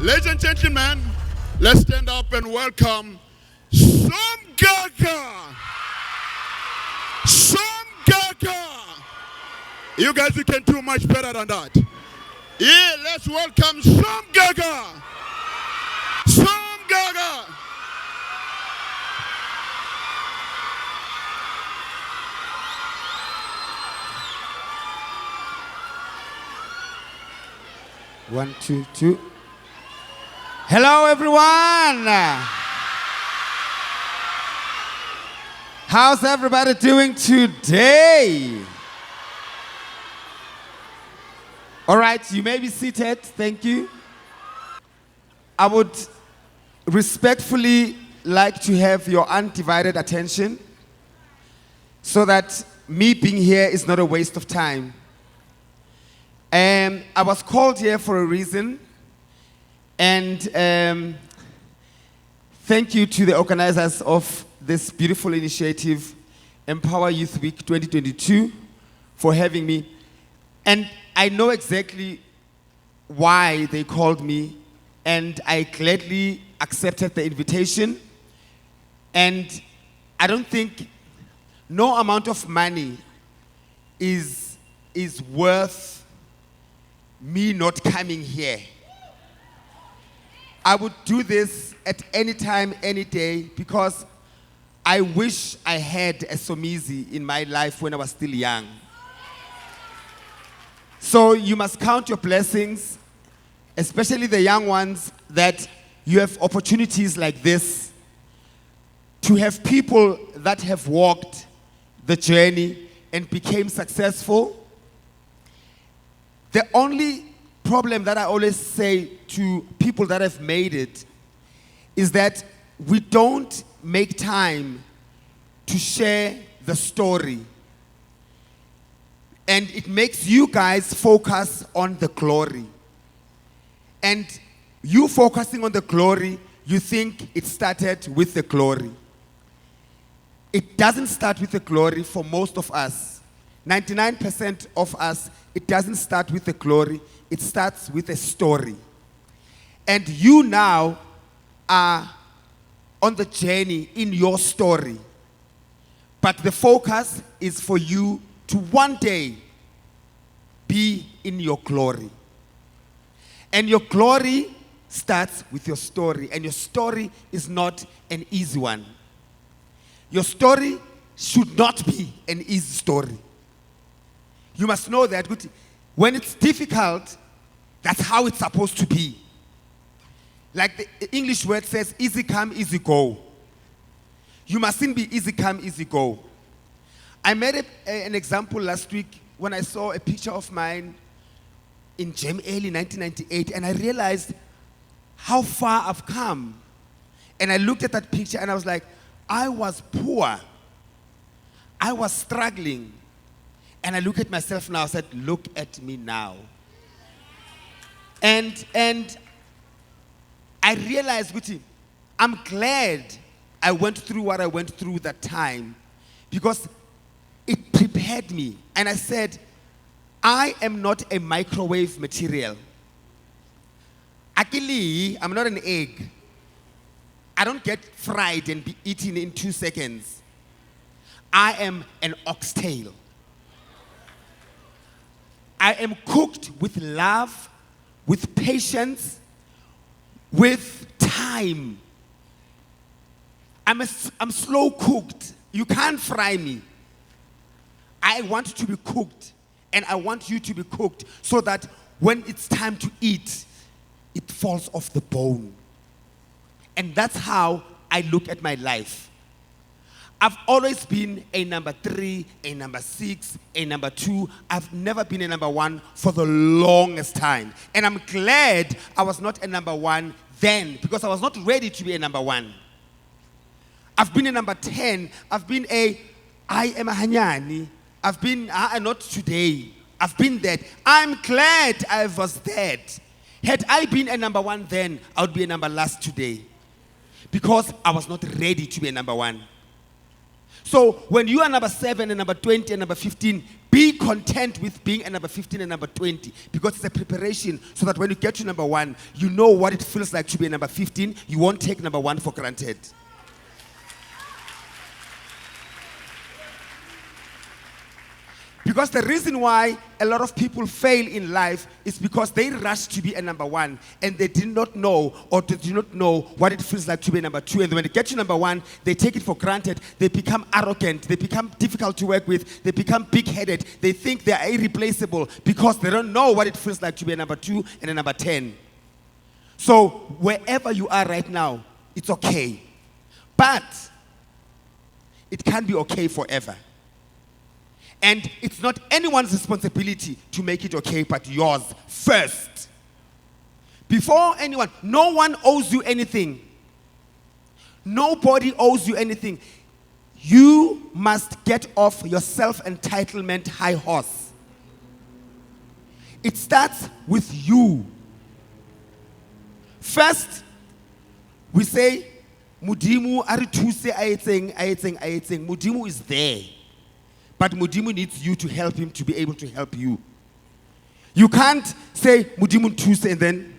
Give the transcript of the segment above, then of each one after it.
Ladies and gentlemen, let's stand up and welcome Somgaga. Somgaga. You guys, you can do much better than that. Yeah, let's welcome Somgaga. Somgaga. One, two, two. Hello, everyone. How's everybody doing today? All right, you may be seated. Thank you. I would respectfully like to have your undivided attention so that me being here is not a waste of time. I was called here for a reason, and thank you to the organizers of this beautiful initiative, Empower Youth Week 2022, for having me. And I know exactly why they called me, and I gladly accepted the invitation. And I don't think no amount of money is worth me not coming here. I would do this at any time, any day, because I wish I had a Somizi in my life when I was still young. So you must count your blessings, especially the young ones, that you have opportunities like this, to have people that have walked the journey and became successful. The only problem that I always say to people that have made it is that we don't make time to share the story. And it makes you guys focus on the glory. And you focusing on the glory, you think it started with the glory. It doesn't start with the glory for most of us. 99% of us, it doesn't start with the glory. It starts with a story. And you now are on the journey in your story. But the focus is for you to one day be in your glory. And your glory starts with your story. And your story is not an easy one. Your story should not be an easy story. You must know that when it's difficult, that's how it's supposed to be. Like the English word says, easy come, easy go. You mustn't be easy come, easy go. I made an example last week when I saw a picture of mine in Gem early 1998, and I realized how far I've come. And I looked at that picture and I was like, I was poor. I was struggling. And I look at myself now, I said, look at me now. And I realized, Guti, I'm glad I went through what I went through that time, because it prepared me. And I said, I am not a microwave material. Actually, I'm not an egg. I don't get fried and be eaten in 2 seconds. I am an oxtail. I am cooked with love, with patience, with time. I'm slow cooked. You can't fry me. I want to be cooked, and I want you to be cooked so that when it's time to eat, it falls off the bone. And that's how I look at my life. I've always been a number 3, a number 6, a number 2. I've never been a number 1 for the longest time. And I'm glad I was not a number 1 then, because I was not ready to be a number 1. I've been a number 10. I've been I am a hanyani. I've been, not today. I've been that. I'm glad I was that. Had I been a number 1 then, I would be a number last today. Because I was not ready to be a number 1. So when you are number 7 and number 20 and number 15, be content with being a number 15 and number 20, because it's a preparation so that when you get to number 1, you know what it feels like to be a number 15. You won't take number 1 for granted. Because the reason why a lot of people fail in life is because they rush to be a number 1 and they did not know, or they do not know what it feels like to be a number 2. And when they get to number 1, they take it for granted. They become arrogant. They become difficult to work with. They become big-headed. They think they are irreplaceable because they don't know what it feels like to be a number 2 and a number 10. So wherever you are right now, it's okay. But it can't be okay forever. And it's not anyone's responsibility to make it okay, but yours first. Before anyone, no one owes you anything. Nobody owes you anything. You must get off your self-entitlement high horse. It starts with you. First, we say, Mudimu arituse ayetseng. Mudimu is there. But Mudimu needs you to help him to be able to help you. You can't say Mudimu Tuse and then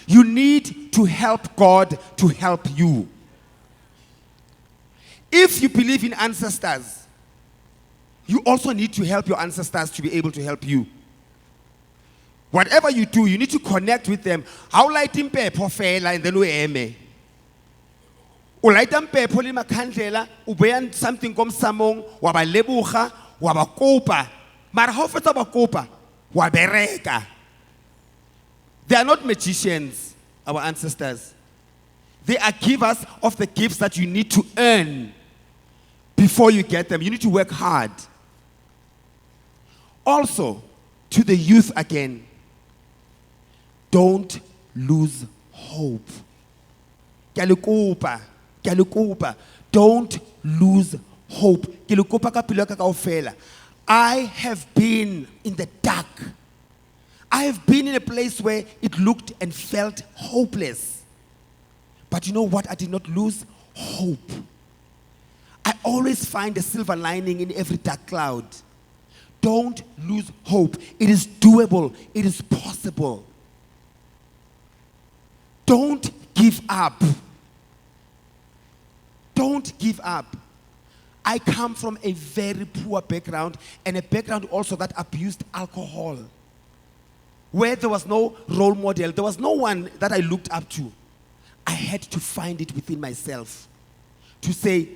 you need to help God to help you. If you believe in ancestors, you also need to help your ancestors to be able to help you. Whatever you do, you need to connect with them. How light in paper fela and then we eme. Light in paper lima kandela, ubeyan something come samong, waba lebucha, waba kopa. Mar how feta waba kopa, wabereka. They are not magicians, our ancestors. They are givers of the gifts that you need to earn before you get them. You need to work hard. Also, to the youth again, don't lose hope. Don't lose hope. I have been in the dark. I have been in a place where it looked and felt hopeless. But you know what? I did not lose hope. I always find a silver lining in every dark cloud. Don't lose hope. It is doable. It is possible. Don't give up. Don't give up. I come from a very poor background, and a background also that abused alcohol, where there was no role model. There was no one that I looked up to. I had to find it within myself to say,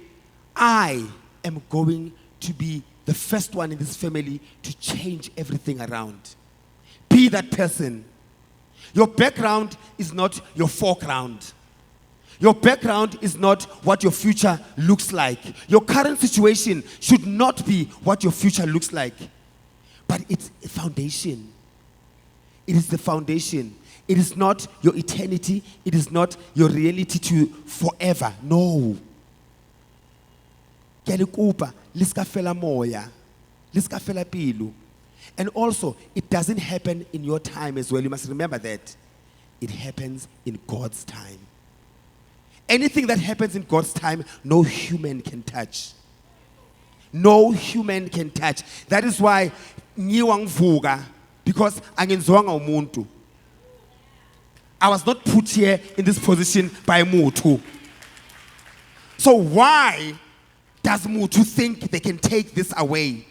I am going to be the first one in this family to change everything around. Be that person. Your background is not your foreground. Your background is not what your future looks like. Your current situation should not be what your future looks like. But it's a foundation. It is the foundation. It is not your eternity. It is not your reality to forever. No. And also, it doesn't happen in your time as well. You must remember that. It happens in God's time. Anything that happens in God's time, no human can touch. No human can touch. That is why, because I was not put here in this position by Mutu. So why does Mutu think they can take this away?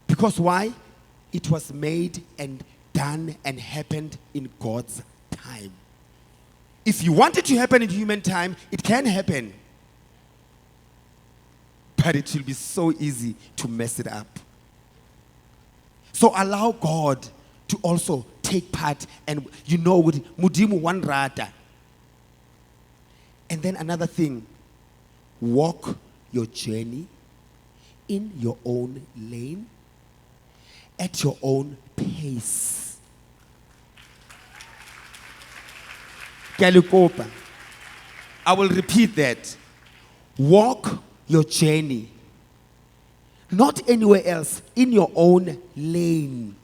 Because why? It was made and done and happened in God's time. If you want it to happen in human time, it can happen. But it will be so easy to mess it up. So allow God to also take part, and you know, with Mudimu one rata. And then another thing, walk your journey in your own lane, at your own pace. Kalikopa. I will repeat that. Walk your journey. Not anywhere else, in your own lane.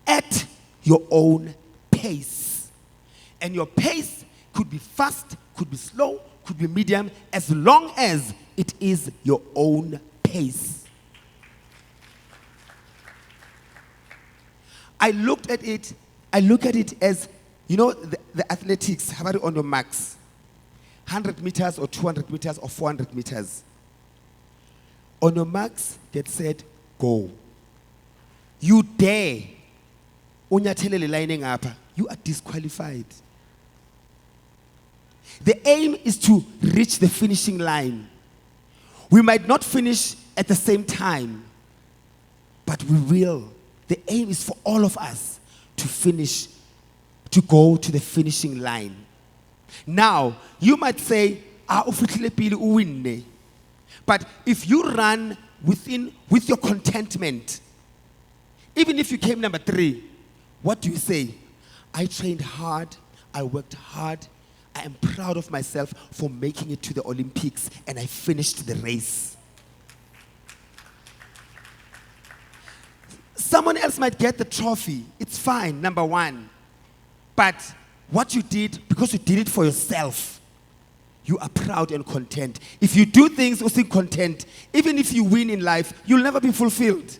At your own pace. And your pace could be fast, could be slow, could be medium, as long as it is your own pace. I look at it as, the athletics, how about on your marks? 100 meters or 200 meters or 400 meters. On your marks, get said, go. You dare, unyathelele lining up, you are disqualified. The aim is to reach the finishing line. We might not finish at the same time, but we will. The aim is for all of us to finish, to go to the finishing line. Now, you might say, but if you run with your contentment, even if you came number 3, what do you say? I trained hard, I worked hard, I am proud of myself for making it to the Olympics, and I finished the race. Someone else might get the trophy. It's fine, number 1. But what you did, because you did it for yourself, you are proud and content. If you do things without content, even if you win in life, you'll never be fulfilled.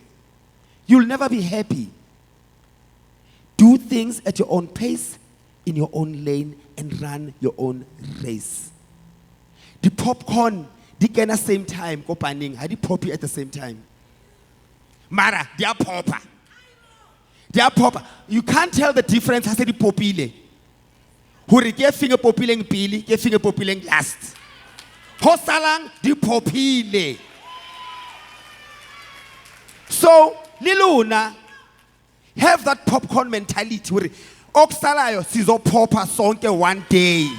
You'll never be happy. Do things at your own pace, in your own lane, and run your own race. The popcorn, they can at the same time, go panning, how they poppy at the same time. Mara, they are popper. They are popper. You can't tell the difference as the popile. Who get finger popiling pili, get finger popiling last. Hosalang di popile. So, Liluna, have that popcorn mentality where Oksalayo sizo popper sonke one day.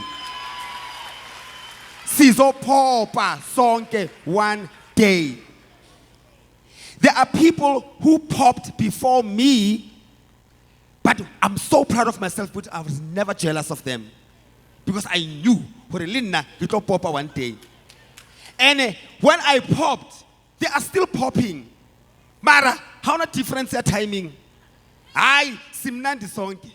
Sizo popper sonke one day. There are people who popped before me, but I'm so proud of myself, but I was never jealous of them. Because I knew, it will pop one day. And when I popped, they are still popping. Mara, how not difference their timing? I simnandi sonke.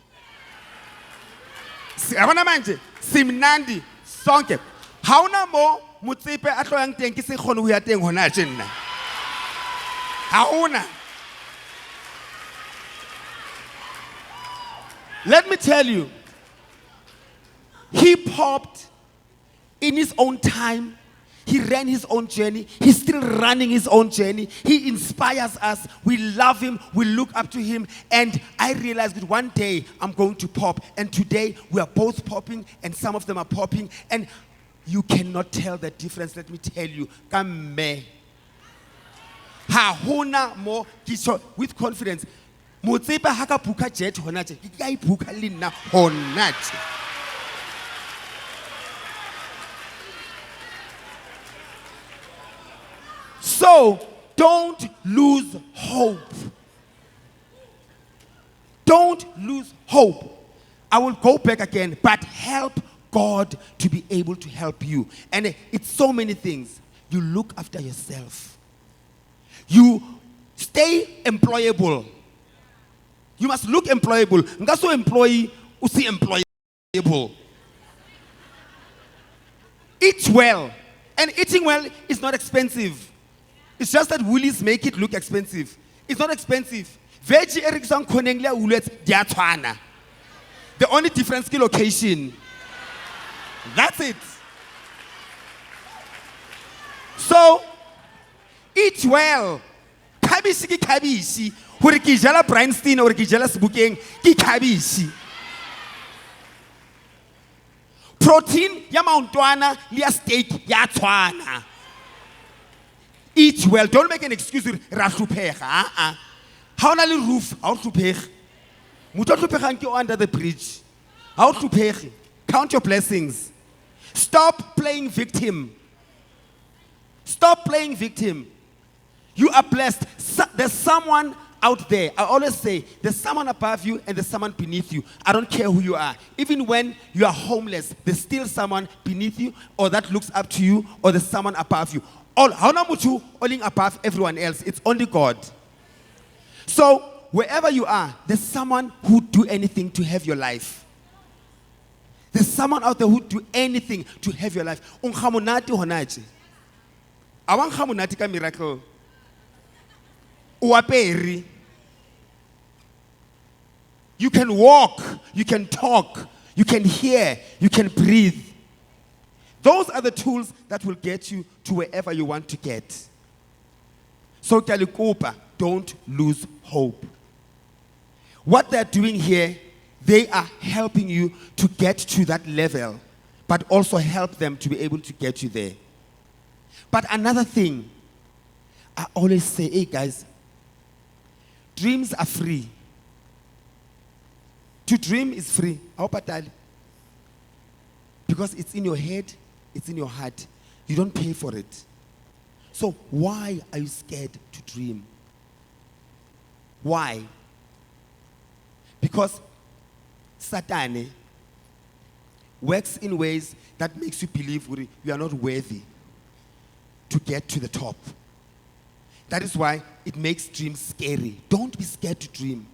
Simnandi sonke. How na mo mutsepe atlo yang teng ke se khone ya teng hona tjena. Hauna. Let me tell you, he popped in his own time. He ran his own journey. He's still running his own journey. He inspires us. We love him. We look up to him. And I realized that one day I'm going to pop. And today we are both popping and some of them are popping. And you cannot tell the difference. Let me tell you. Come Hahuna mo with confidence. Motsepa haka puka jet honache. Kikai puka lina honache. So don't lose hope. Don't lose hope. I will go back again, but help God to be able to help you. And it's so many things. You look after yourself. You stay employable. You must look employable. Ngaso employee, usi employable. Eat well. And eating well is not expensive. It's just that Woolies make it look expensive. It's not expensive. Veggie Erickson Konenglia Woolets Diatwana. The only difference is location. That's it. So, eat well. Kabishi ki kabishi. Hore ki jala Breinstein or ki jala Sbukeng ki kabishi. Protein ya mauntwana liya steak ya twana. Eat well. Don't make an excuse. How na le roof? How to pay? Muto to pay under the bridge. How to pay? Count your blessings. Stop playing victim. Stop playing victim. You are blessed. There's someone out there. I always say, there's someone above you and there's someone beneath you. I don't care who you are. Even when you are homeless, there's still someone beneath you or that looks up to you or there's someone above you. All above everyone else. It's only God. So wherever you are, there's someone who would do anything to have your life. There's someone out there who would do anything to have your life. Unkhamunati honaje. Awang khamunati ka miracle. Uaperi. You can walk, you can talk, you can hear, you can breathe. Those are the tools that will get you to wherever you want to get. So Kalikupa, don't lose hope. What they're doing here, they are helping you to get to that level, but also help them to be able to get you there. But another thing, I always say, hey guys, dreams are free. To dream is free. Because it's in your head, it's in your heart. You don't pay for it. So why are you scared to dream? Why? Because Satan works in ways that makes you believe you are not worthy to get to the top. That is why it makes dreams scary. Don't be scared to dream.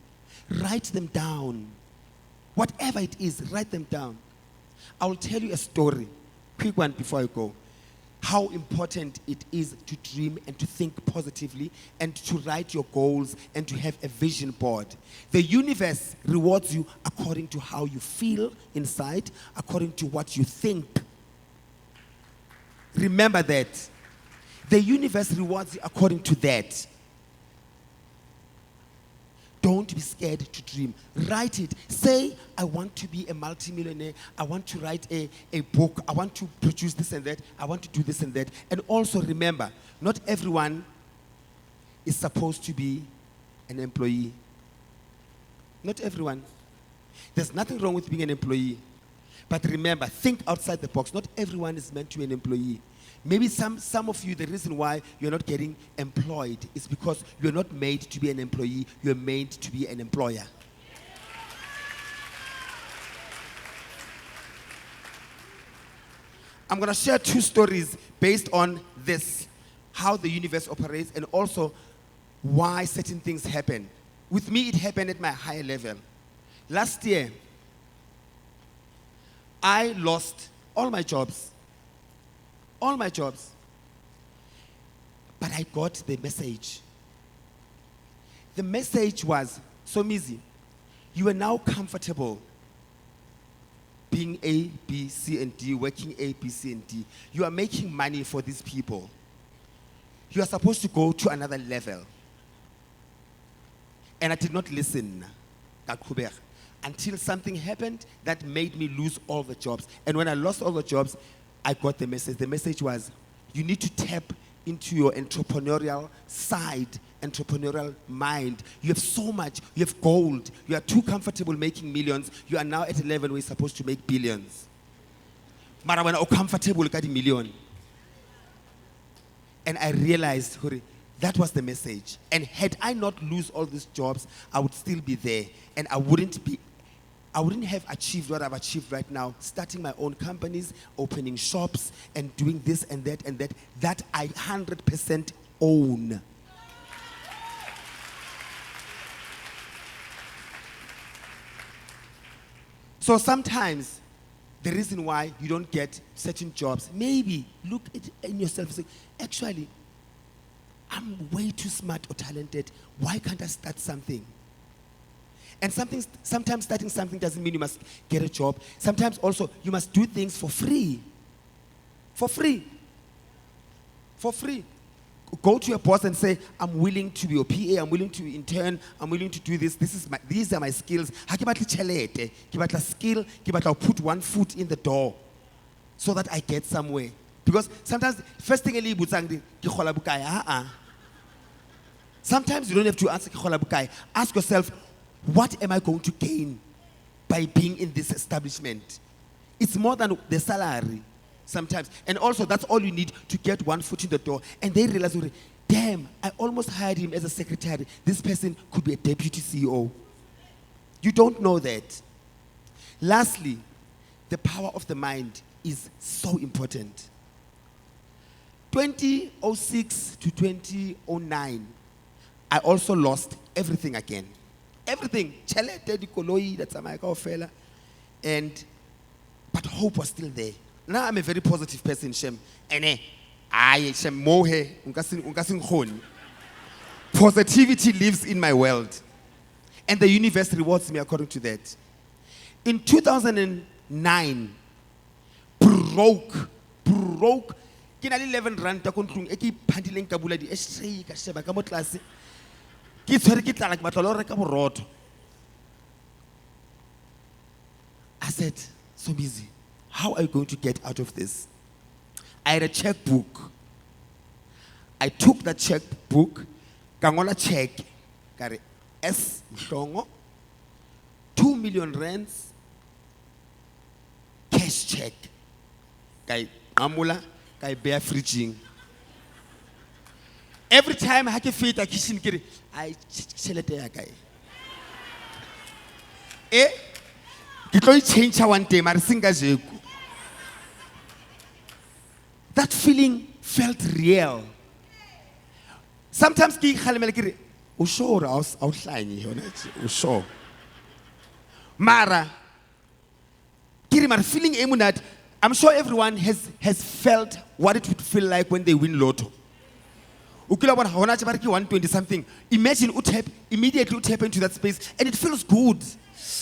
Write them down. Whatever it is, write them down. I will tell you a story, quick one before I go. How important it is to dream and to think positively and to write your goals and to have a vision board. The universe rewards you according to how you feel inside, according to what you think. Remember that. The universe rewards you according to that. Don't be scared to dream. Write it. Say, I want to be a multimillionaire. I want to write a book. I want to produce this and that. I want to do this and that. And also remember, not everyone is supposed to be an employee. Not everyone. There's nothing wrong with being an employee. But remember, think outside the box. Not everyone is meant to be an employee. Maybe some of you, the reason why you're not getting employed is because you're not made to be an employee, you're made to be an employer. I'm going to share 2 stories based on this, how the universe operates, and also why certain things happen. With me, it happened at my higher level. Last year, I lost all my jobs. All my jobs. But I got the message. The message was, Somizi, you are now comfortable being A, B, C, and D, working A, B, C, and D. You are making money for these people. You are supposed to go to another level. And I did not listen until something happened that made me lose all the jobs. And when I lost all the jobs, I got the message. The message was, you need to tap into your entrepreneurial side, entrepreneurial mind. You have so much. You have gold. You are too comfortable making millions. You are now at a level where you're supposed to make billions. Mara when I'm comfortable with a million. And I realized, that was the message. And had I not lose all these jobs, I would still be there. And I wouldn't have achieved what I've achieved right now, starting my own companies, opening shops, and doing this and that I 100% own. So sometimes, the reason why you don't get certain jobs, maybe look in yourself and say, actually, I'm way too smart or talented. Why can't I start something? And sometimes starting something doesn't mean you must get a job. Sometimes also you must do things for free. For free. For free. Go to your boss and say, I'm willing to be your PA, I'm willing to intern, I'm willing to do this. These are my skills. Give a skill, I'll put one foot in the door so that I get somewhere. Because sometimes, first thing sometimes you don't have to answer. Ask yourself, what am I going to gain by being in this establishment? It's more than the salary sometimes. And also, that's all you need to get one foot in the door. And they realize, damn, I almost hired him as a secretary. This person could be a deputy CEO. You don't know that. Lastly, the power of the mind is so important. 2006 to 2009, I also lost everything again. everything. Chelete, dikoloi, that's a fella. But hope was still there. Now I'm a very positive person, Shem. And Shem mohe, ungasing khoni. Positivity lives in my world. And the universe rewards me according to that. In 2009, broke. Kina 11 rand ta kontlung e ke phandileng ka bula di extray ka sheba ka mo tlase. Ke tshwere ke tlala ke batla lo reka borotho. I said, Somizi, how are you going to get out of this? I had a checkbook. I took that checkbook, ka ngola check, kare S Mhlongo, 2 million rands, cash check. Kai amula, kai bear fridging. Every time I fit a kitchen kiri, I chelete ya kai. Kitoi change one day, marisinga jeku. That feeling felt real. Sometimes ki khalemele kiri, usho outline here, usho. Mara, kiri mar feeling emunat. I'm sure everyone has felt what it would feel like when they win lotto. Ukila wana hona chabariki 120 something. Imagine immediately tap into that space and it feels good.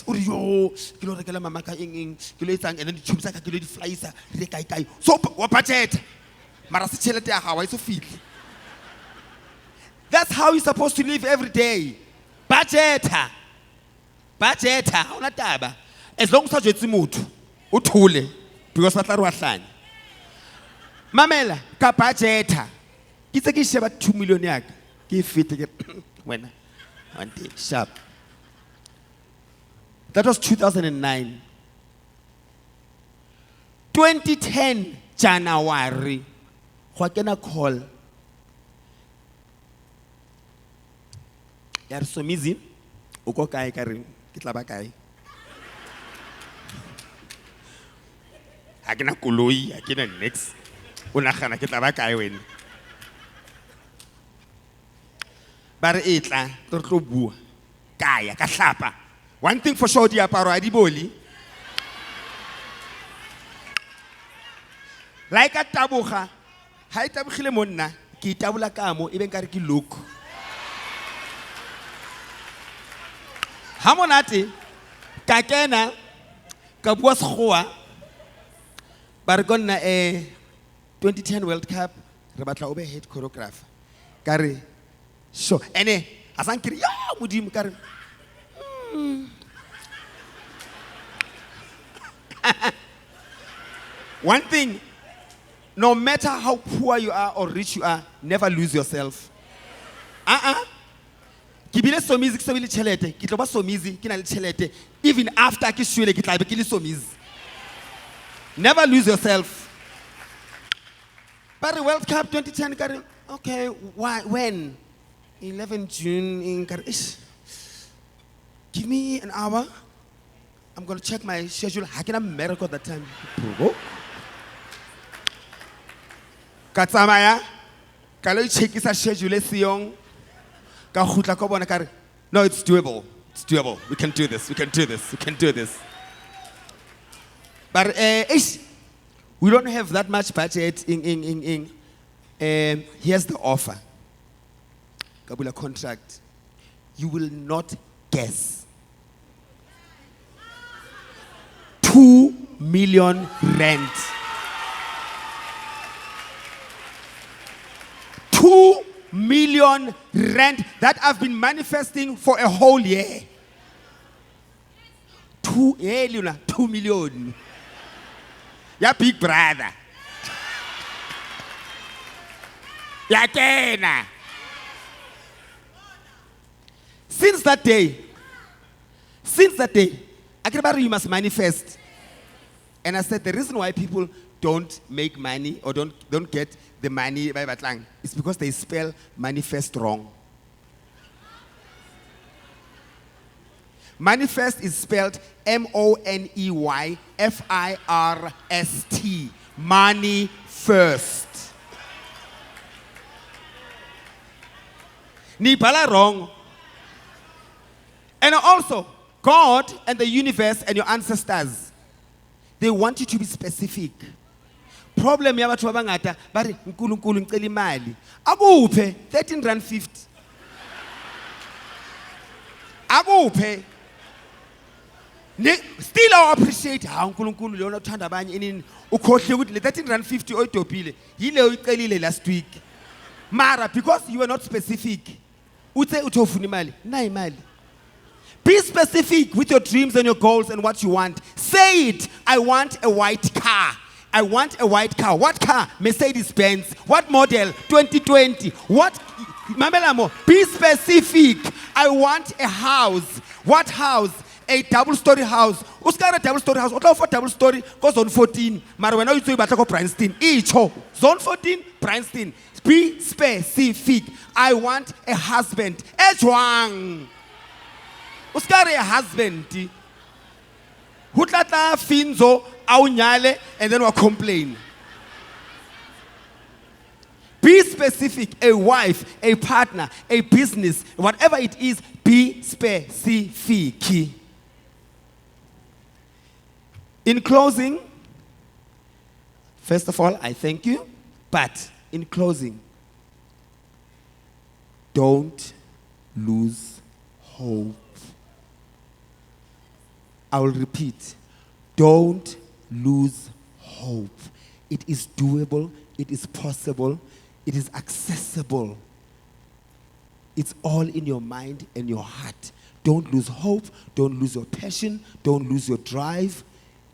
Uriyo kilo rekala mamaka ing kilo itang and then chumsa ka kilo flyisa rekai. So wa budget. Mara si chelete ya hawa iso feel. That's how you're supposed to live every day. Budgeta. Una taba. As long as you jwetsi motho, o thole. Because batla re wa hlanya. Mamela ka budgeta. Ke tse ke sheba 2 million yaka. Ke fete ke wena. One day sharp. That was 2009. 2010 January. Go kena call. Ya re Somizi, o ko kae ka re ke tla ba kae? Akena koloi, akena next. O nagana ke tla ba kae wena? Ba re etla, re tlo bua. Kaya ka hlapa. One thing for sure, diaparo a di boli. Like a tabuga, ha e tabogile mo nna, ke itabula ka mo e beng ka re ke look. Ha monate ka kena ka bua sekgowa ba re gonna 2010 World Cup re batla o be head choreographer. Ka re sure ene a san kiri ya modimo ka re One thing, no matter how poor you are or rich you are, never lose yourself. Kibile Somizi kisabili chelete, kitloba Somizi kina chelete. Even after kishwele kitlabe kili Somizi. Never lose yourself. But the World Cup 2010, okay, why, when? 11 June in Karish. Give me an hour. I'm going to check my schedule. How can I miracle that time? Katsamaya, kalo check isa schedule siyong. No, it's doable. It's doable. We can do this. We can do this. We can do this. But we don't have that much budget. Here's the offer. Kabula contract. You will not guess. 2 million rand. 2 million rand that I've been manifesting for a whole year. 2 million. Ya big brother. Ya kena. Since that day, everybody you must manifest. And I said the reason why people don't make money or don't get the money by Batlang is because they spell manifest wrong. Manifest is spelled MONEYFIRST. Money first. Ni bala wrong. And also, God and the universe and your ancestors, they want you to be specific. Problem ya batho ba bangata ba re nkulunkulu ngicela imali. Akuphe 13 rand 50. Akuphe. Still I appreciate how uNkulunkulu lona uthanda abanye inini ukhohle ukuthi le 13 rand 50 oyidobhile yile uyicelile last week. Mara because you were not specific. Uthe uthofuna imali, na imali. Be specific with your dreams and your goals and what you want. Say it. I want a white car. I want a white car. What car? Mercedes-Benz. What model? 2020. What? Mamelamo. Be specific. I want a house. What house? A double-story house. Uskara a double-story house. What for double-story? Go zone 14. Mara when you say batako Princeton. Icho. Zone 14. Princeton. Be specific. I want a husband. Ejwang. Uskara a husband. Hutlata finzo aunyale and then we'll complain. Be specific. A wife, a partner, a business, whatever it is, be specific. In closing, first of all, I thank you. But in closing, don't lose hope. I will repeat. Don't lose hope. It is doable. It is possible. It is accessible. It's all in your mind and your heart. Don't lose hope. Don't lose your passion. Don't lose your drive.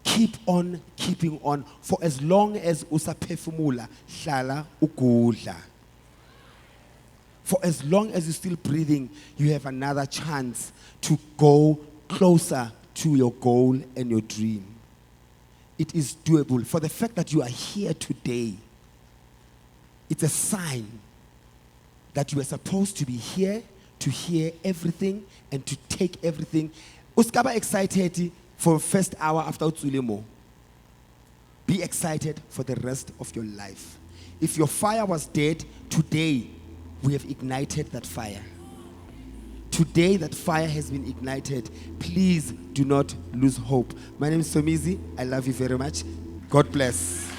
Keep on keeping on for as long as usaphefumula hlala ukudla. For as long as you're still breathing, you have another chance to go closer to your goal and your dream. It is doable. For the fact that you are here today, it's a sign that you are supposed to be here to hear everything and to take everything. Uskaba excited for first hour after Utsulemo. Be excited for the rest of your life. If your fire was dead, today we have ignited that fire. Today that fire has been ignited. Please do not lose hope. My name is Somizi. I love you very much. God bless.